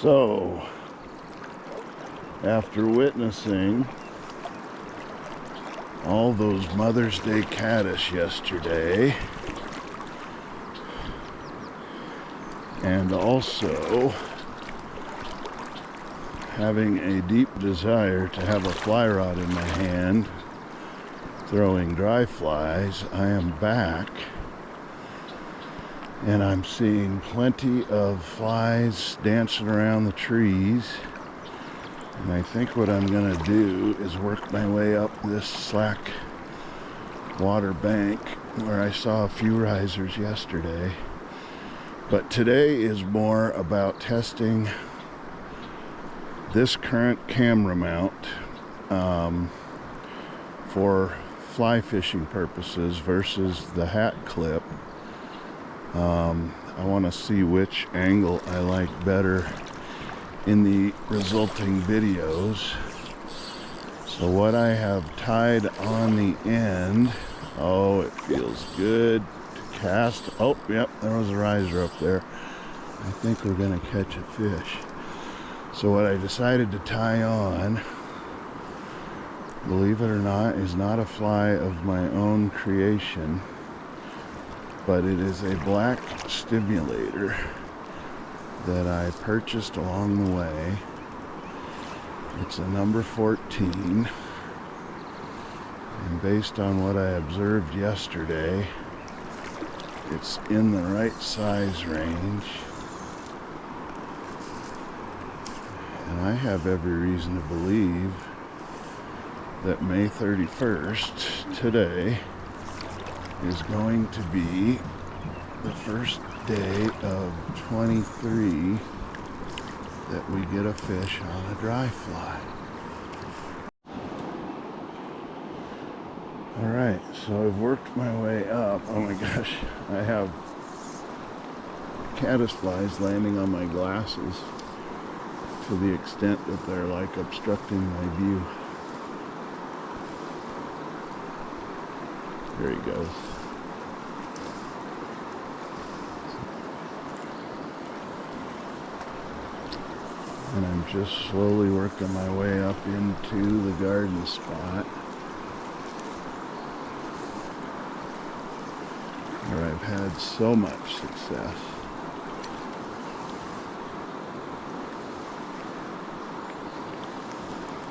So, after witnessing all those Mother's Day caddis yesterday, and also having a deep desire to have a fly rod in my hand throwing dry flies, I am back. And I'm seeing plenty of flies dancing around the trees. And I think what I'm going to do is work my way up this slack water bank where I saw a few risers yesterday. But today is more about testing this current camera mount for fly fishing purposes versus the hat clip. I want to see which angle I like better in the resulting videos. So what I have tied on the end, oh, it feels good to cast. Oh, yep, there was a riser up there. I think we're going to catch a fish. So what I decided to tie on, believe it or not, is not a fly of my own creation, but it is a black stimulator that I purchased along the way. It's a number 14, and based on what I observed yesterday, it's in the right size range, and I have every reason to believe that May 31st, today, is going to be the first day of 23 that we get a fish on a dry fly. Alright, so I've worked my way up. Oh my gosh, I have caddis flies landing on my glasses to the extent that they're like obstructing my view. There he goes. And I'm just slowly working my way up into the garden spot where I've had so much success.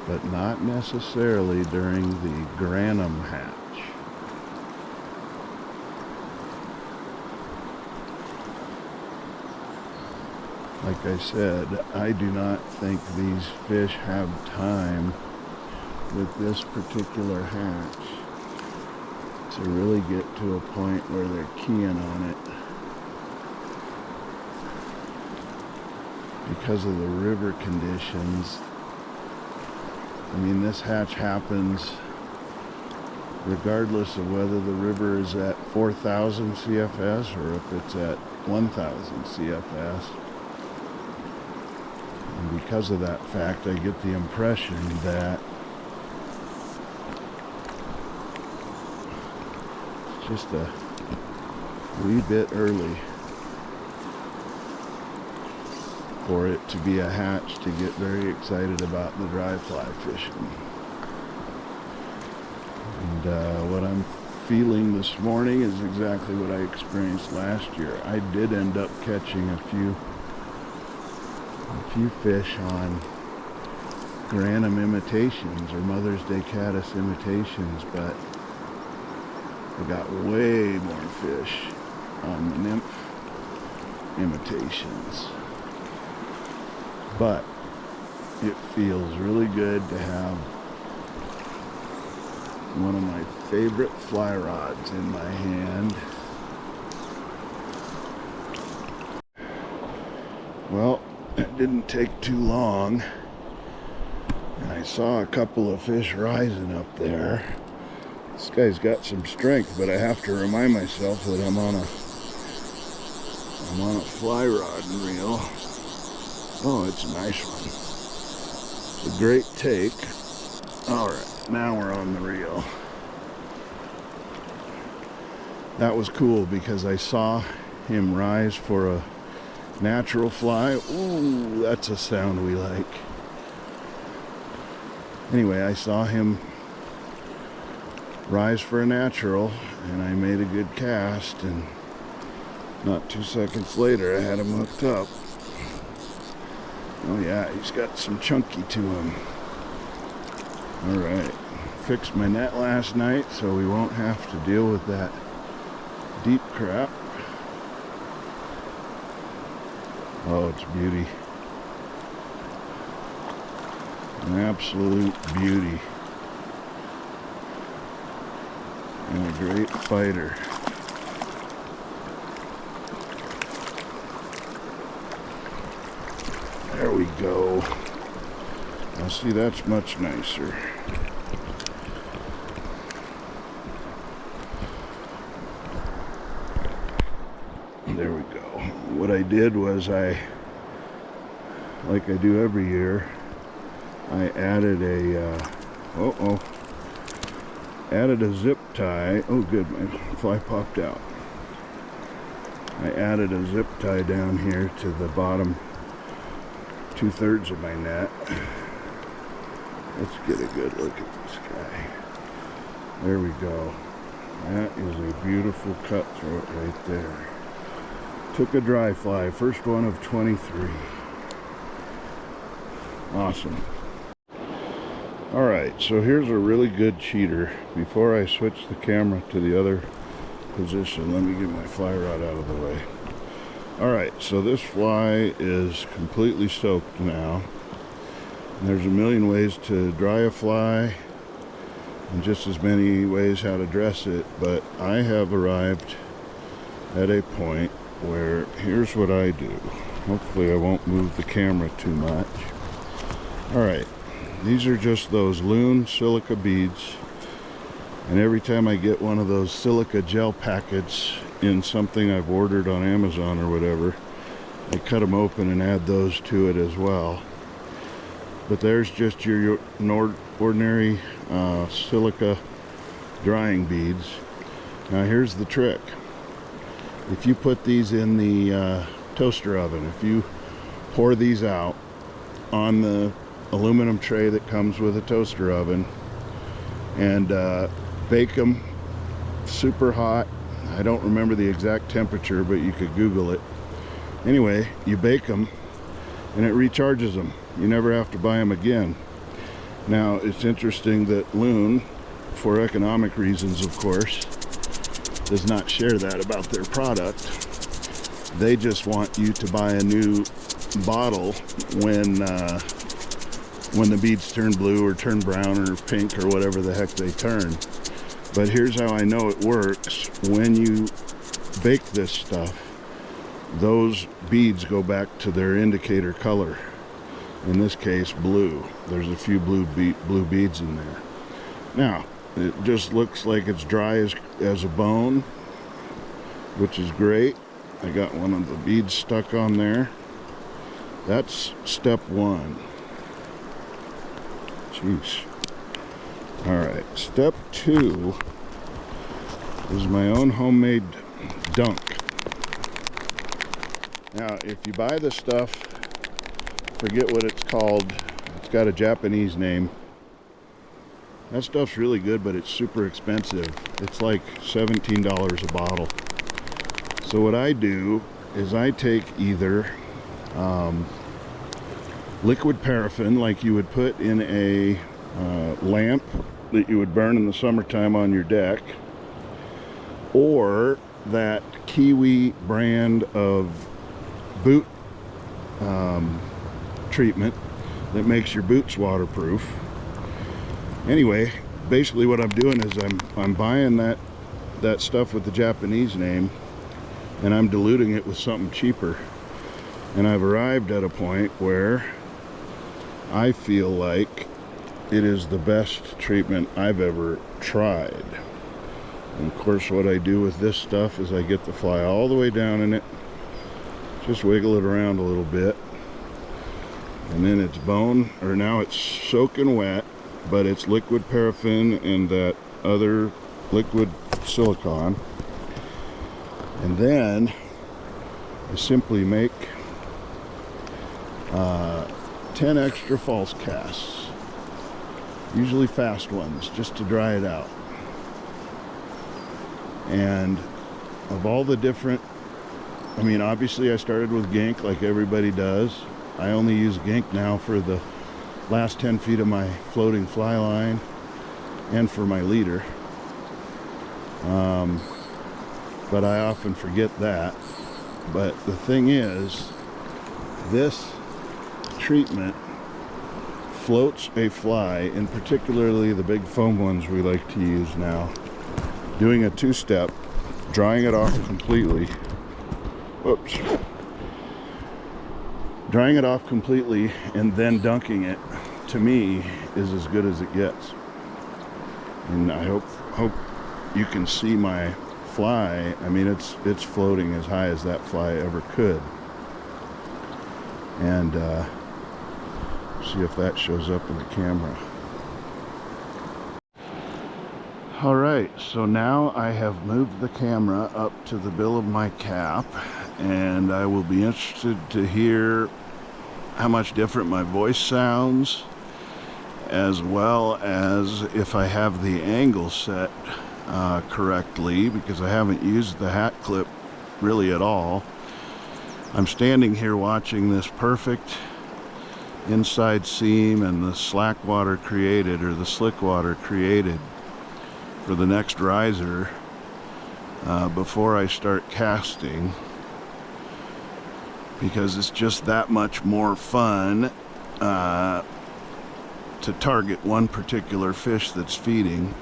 But not necessarily during the Granum hatch. Like I said, I do not think these fish have time with this particular hatch to really get to a point where they're keying on it because of the river conditions. I mean, this hatch happens regardless of whether the river is at 4,000 CFS or if it's at 1,000 CFS. And because of that fact, I get the impression that it's just a wee bit early for it to be a hatch to get very excited about the dry fly fishing. And what I'm feeling this morning is exactly what I experienced last year. I did end up catching a few fish on Granum imitations or Mother's Day caddis imitations, but I got way more fish on the nymph imitations. But it feels really good to have one of my favorite fly rods in my hand. Well, it didn't take too long, and I saw a couple of fish rising up there. This guy's got some strength, but I have to remind myself that I'm on a I'm on a fly rod and reel. Oh, it's a nice one. It's a great take. Alright, now we're on the reel. That was cool because I saw him rise for a natural fly. Ooh, that's a sound we like. Anyway, I saw him rise for a natural, and I made a good cast, and not 2 seconds later I had him hooked up. Oh yeah, he's got some chunky to him. Alright, fixed my net last night so we won't have to deal with that deep crap. Oh, it's a beauty. An absolute beauty. And a great fighter. There we go. Now see, that's much nicer. There we go. What I did was like I do every year, I added a zip tie. Oh good, my fly popped out. I added a zip tie down here to the bottom 2/3 of my net. Let's get a good look at this guy. There we go. That is a beautiful cutthroat right there. Took a dry fly, first one of 23. Awesome. Alright, so here's a really good cheater. Before I switch the camera to the other position, let me get my fly rod out of the way. Alright, so this fly is completely soaked now. And there's a million ways to dry a fly, and just as many ways how to dress it, but I have arrived at a point where here's what I do. Hopefully I won't move the camera too much. Alright, these are just those Loon silica beads, and every time I get one of those silica gel packets in something I've ordered on Amazon or whatever, I cut them open and add those to it as well. But there's just your ordinary silica drying beads. Now here's the trick. If you put these in the toaster oven, if you pour these out on the aluminum tray that comes with a toaster oven and bake them super hot, I don't remember the exact temperature, but you could Google it. Anyway, you bake them and it recharges them. You never have to buy them again. Now it's interesting that Loon, for economic reasons of course, does not share that about their product. They just want you to buy a new bottle when the beads turn blue or turn brown or pink or whatever the heck they turn. But here's how I know it works. When you bake this stuff, those beads go back to their indicator color. In this case, blue. There's a few blue beads in there. Now, it just looks like it's dry as a bone, which is great. I got one of the beads stuck on there. That's step one. Jeez. Alright, step two is my own homemade dunk. Now, if you buy this stuff, forget what it's called. It's got a Japanese name. That stuff's really good, but it's super expensive. It's like $17 a bottle. So what I do is I take either liquid paraffin, like you would put in a lamp that you would burn in the summertime on your deck, or that Kiwi brand of boot treatment that makes your boots waterproof. Anyway, basically what I'm doing is I'm buying that stuff with the Japanese name, and I'm diluting it with something cheaper. And I've arrived at a point where I feel like it is the best treatment I've ever tried. And of course what I do with this stuff is I get the fly all the way down in it, Just wiggle it around a little bit. And then it's now it's soaking wet, but it's liquid paraffin and that other liquid silicone. And then I simply make 10 extra false casts, usually fast ones, just to dry it out. And of all the different, I mean, obviously I started with gink like everybody does. I only use gink now for the last 10 feet of my floating fly line and for my leader. But I often forget that. But the thing is, this treatment floats a fly, and particularly the big foam ones we like to use now, doing a two-step, drying it off completely. Whoops. Drying it off completely and then dunking it, to me, is as good as it gets. And I hope you can see my fly. I mean, it's floating as high as that fly ever could. And see if that shows up in the camera. All right, so now I have moved the camera up to the bill of my cap, and I will be interested to hear how much different my voice sounds, as well as if I have the angle set correctly, because I haven't used the hat clip really at all. I'm standing here watching this perfect inside seam and the slack water created, or the slick water created, for the next riser before I start casting, because it's just that much more fun to target one particular fish that's feeding.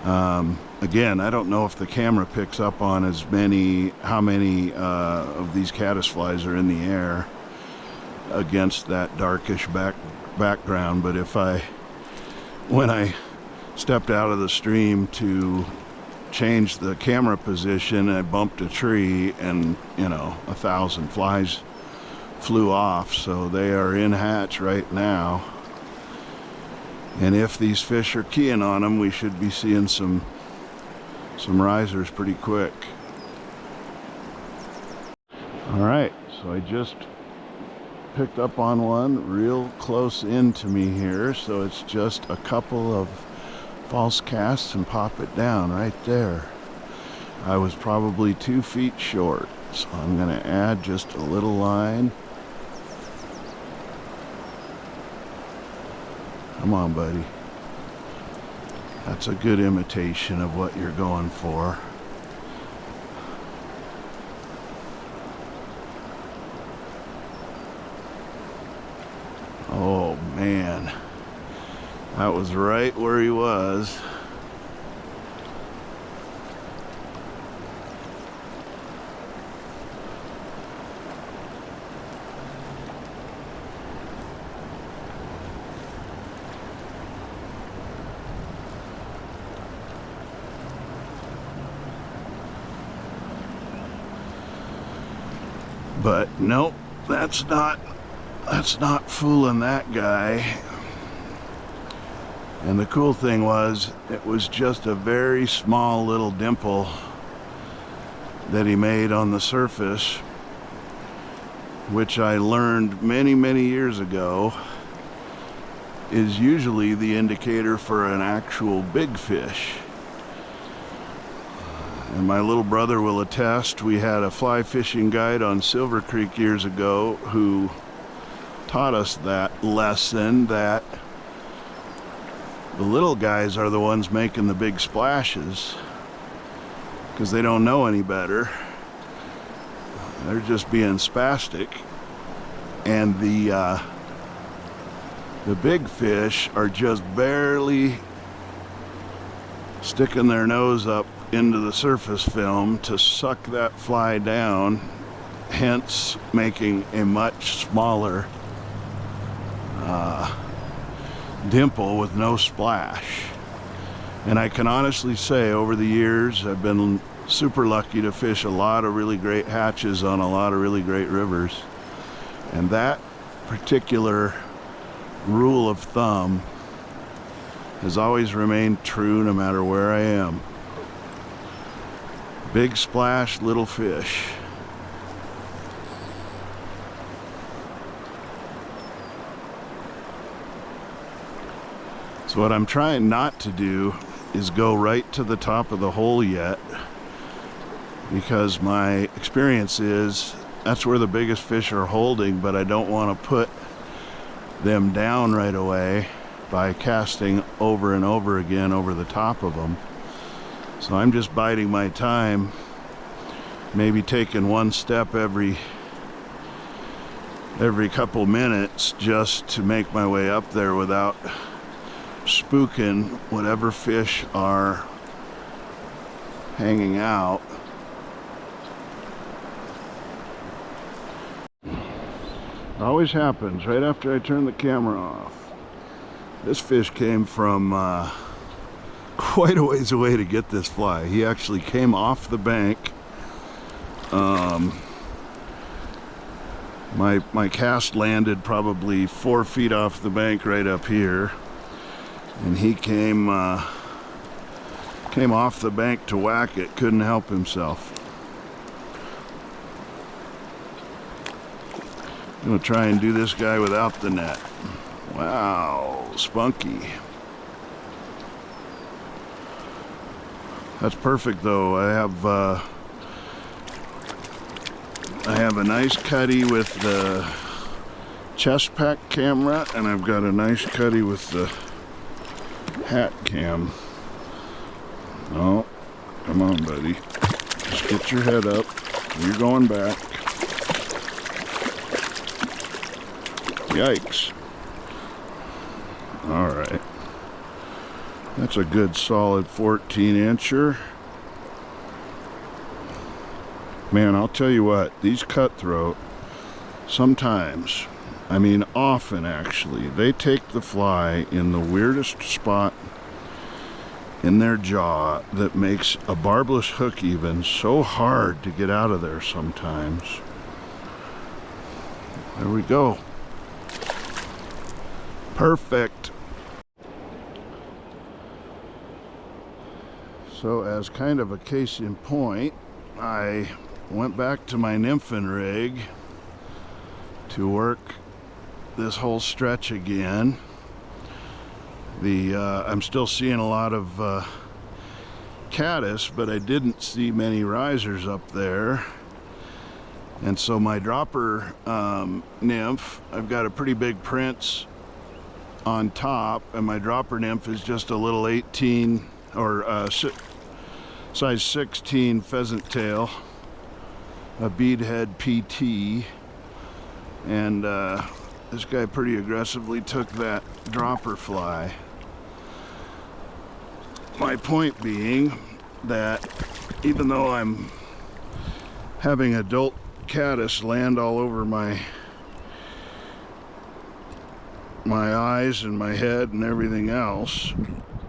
Again, I don't know if the camera picks up on how many of these caddisflies are in the air against that darkish background, but when I stepped out of the stream to change the camera position, I bumped a tree, and 1,000 flies flew off, so they are in hatch right now. And if these fish are keying on them, we should be seeing some risers pretty quick. All right, so I just picked up on one real close into me here, so it's just a couple of false casts and pop it down right there. I was probably 2 feet short, so I'm going to add just a little line. Come on, buddy. That's a good imitation of what you're going for. Oh man, that was right where he was. But nope, that's not fooling that guy. And the cool thing was, it was just a very small little dimple that he made on the surface, which I learned many years ago is usually the indicator for an actual big fish. And my little brother will attest, we had a fly fishing guide on Silver Creek years ago who taught us that lesson, that the little guys are the ones making the big splashes because they don't know any better. They're just being spastic. And the big fish are just barely sticking their nose up into the surface film to suck that fly down, hence making a much smaller dimple with no splash. And I can honestly say, over the years I've been super lucky to fish a lot of really great hatches on a lot of really great rivers. And that particular rule of thumb has always remained true no matter where I am. Big splash, little fish. So what I'm trying not to do is go right to the top of the hole yet, because my experience is that's where the biggest fish are holding, but I don't want to put them down right away by casting over and over again over the top of them. So I'm just biding my time, maybe taking one step every couple minutes just to make my way up there without spooking whatever fish are hanging out. Always happens right after I turn the camera off. This fish came from quite a ways away to get this fly. He actually came off the bank. My cast landed probably 4 feet off the bank right up here, and he came off the bank to whack it. Couldn't help himself. I'm gonna try and do this guy without the net. Wow, spunky. That's perfect though. I have a nice cutty with the chest pack camera, and I've got a nice cutty with the hat cam. Oh, come on, buddy. Just get your head up. You're going back. Yikes. All right. That's a good solid 14-incher. Man, I'll tell you what, these cutthroat, sometimes, I mean often actually, they take the fly in the weirdest spot in their jaw that makes a barbless hook even so hard to get out of there sometimes. There we go. Perfect. So as kind of a case in point, I went back to my nymphin rig to work this whole stretch again. I'm still seeing a lot of caddis, but I didn't see many risers up there. And so my dropper nymph, I've got a pretty big prince on top, and my dropper nymph is just a little 18 or size 16 pheasant tail, a beadhead PT, and this guy pretty aggressively took that dropper fly. My point being that even though I'm having adult caddis land all over my eyes and my head and everything else,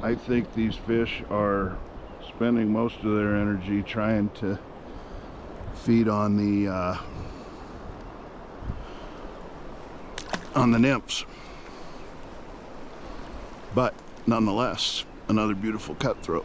I think these fish are spending most of their energy trying to feed on the nymphs. But nonetheless, another beautiful cutthroat.